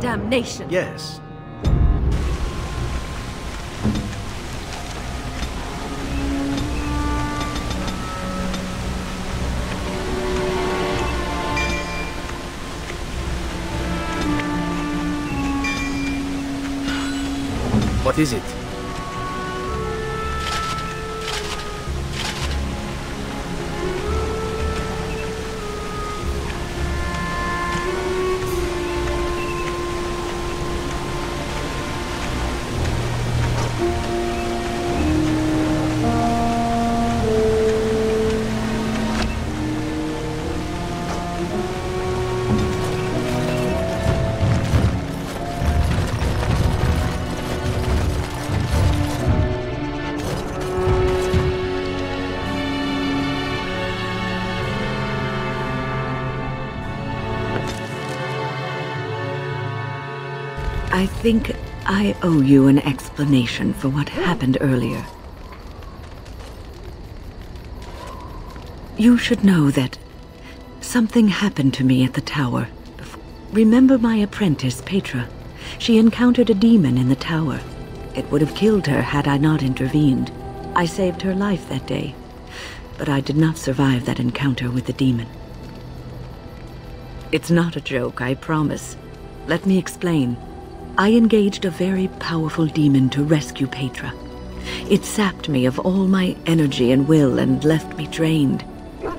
damnation! Yes. What is it? I think I owe you an explanation for what happened earlier. You should know that something happened to me at the tower. Remember my apprentice, Petra? She encountered a demon in the tower. It would have killed her had I not intervened. I saved her life that day, but I did not survive that encounter with the demon. It's not a joke, I promise. Let me explain. I engaged a very powerful demon to rescue Petra. It sapped me of all my energy and will and left me drained.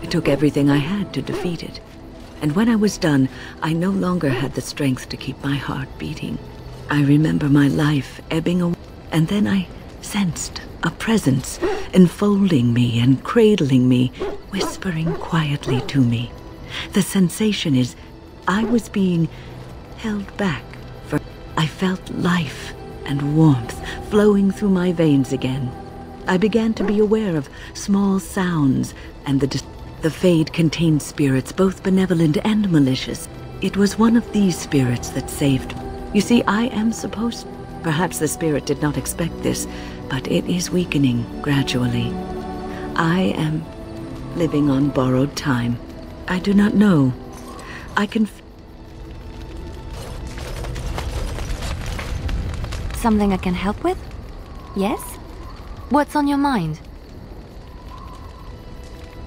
It took everything I had to defeat it. And when I was done, I no longer had the strength to keep my heart beating. I remember my life ebbing away, and then I sensed a presence enfolding me and cradling me, whispering quietly to me. The sensation is I was being held back. I felt life and warmth flowing through my veins again. I began to be aware of small sounds, and the Fade contained spirits, both benevolent and malicious. It was one of these spirits that saved me. You see, I am supposed... Perhaps the spirit did not expect this, but it is weakening gradually. I am living on borrowed time. I do not know. I can... Something I can help with? Yes? What's on your mind?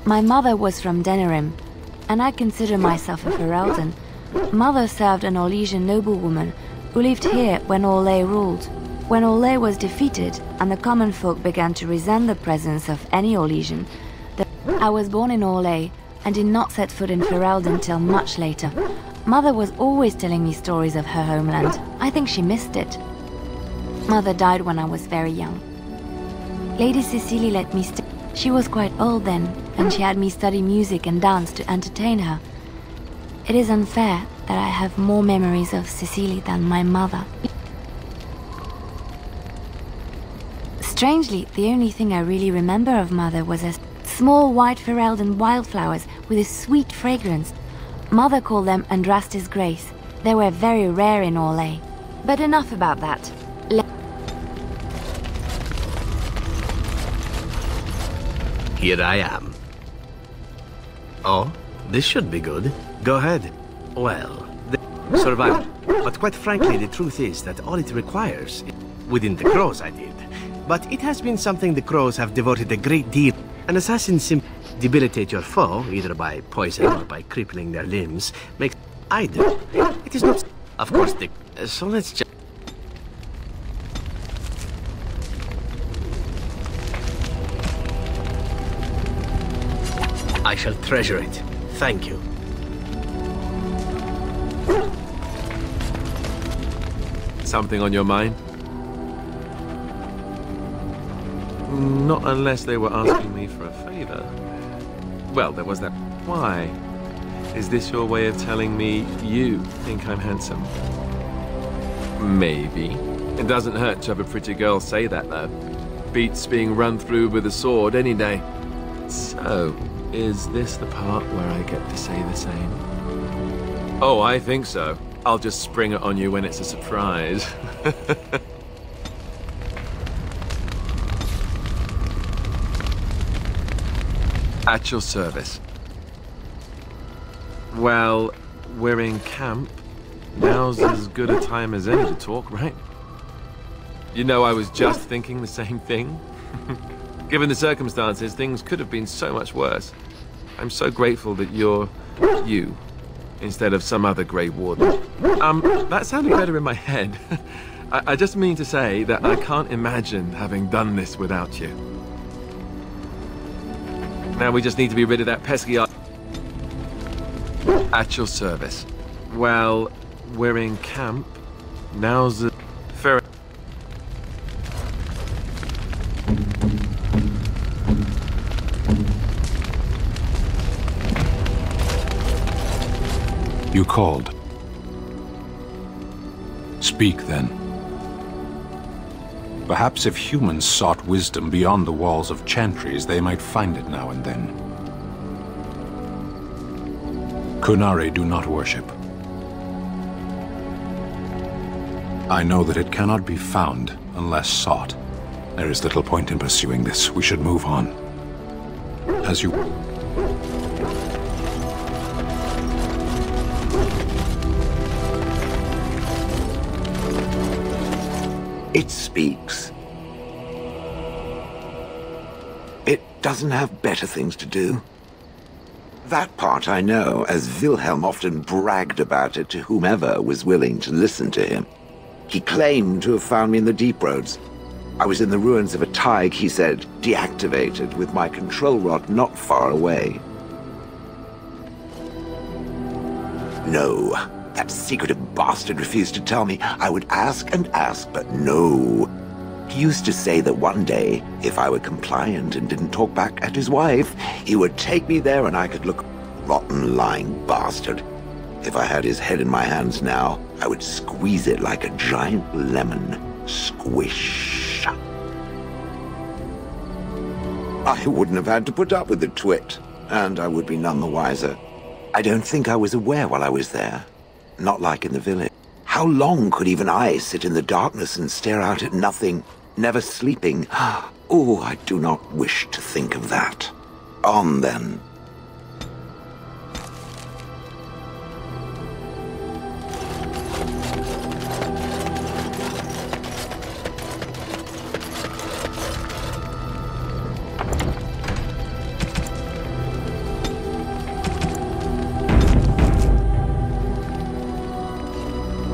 My mother was from Denerim, and I consider myself a Ferelden. Mother served an Orlesian noblewoman who lived here when Orlais ruled. When Orlais was defeated and the common folk began to resent the presence of any Orlesian, I was born in Orlais and did not set foot in Ferelden till much later. Mother was always telling me stories of her homeland. I think she missed it. Mother died when I was very young. Lady Cecily let me stay. She was quite old then, and she had me study music and dance to entertain her. It is unfair that I have more memories of Cecily than my mother. Strangely, the only thing I really remember of Mother was a small white Ferelden wildflowers with a sweet fragrance. Mother called them Andrastis Grace. They were very rare in Orlais. But enough about that. Here I am. Oh, this should be good. Go ahead. Well, survivor. But quite frankly, the truth is that all it requires, within the crows I did, but it has been something the crows have devoted a great deal. An assassin simply debilitate your foe, either by poison or by crippling their limbs, makes either. It is not... Of course, so let's just... I shall treasure it. Thank you. Something on your mind? Not unless they were asking me for a favor. Well, there was that. Why? Is this your way of telling me you think I'm handsome? Maybe. It doesn't hurt to have a pretty girl say that, though. Beats being run through with a sword any day. So... is this the part where I get to say the same? Oh, I think so. I'll just spring it on you when it's a surprise. At your service. Well, we're in camp, now's as good a time as any to talk, right? You know, I was just thinking the same thing. Given the circumstances, things could have been so much worse. I'm so grateful that you're you, instead of some other Grey Warden. That sounded better in my head. I just mean to say that I can't imagine having done this without you. Now we just need to be rid of that pesky at your service. Well, we're in camp. Now's the fair. You called. Speak then. Perhaps if humans sought wisdom beyond the walls of chantries, they might find it now and then. Kunare do not worship. I know that it cannot be found unless sought. There is little point in pursuing this. We should move on. As you... It speaks. It doesn't have better things to do. That part I know, as Wilhelm often bragged about it to whomever was willing to listen to him. He claimed to have found me in the deep roads. I was in the ruins of a Tig, he said, deactivated, with my control rod not far away. No. That secretive bastard refused to tell me. I would ask and ask, but no. He used to say that one day, if I were compliant and didn't talk back at his wife, he would take me there and I could look... Rotten, lying bastard. If I had his head in my hands now, I would squeeze it like a giant lemon. Squish. I wouldn't have had to put up with the twit, and I would be none the wiser. I don't think I was aware while I was there. Not like in the village. How long could even I sit in the darkness and stare out at nothing, never sleeping? Oh, I do not wish to think of that. On then.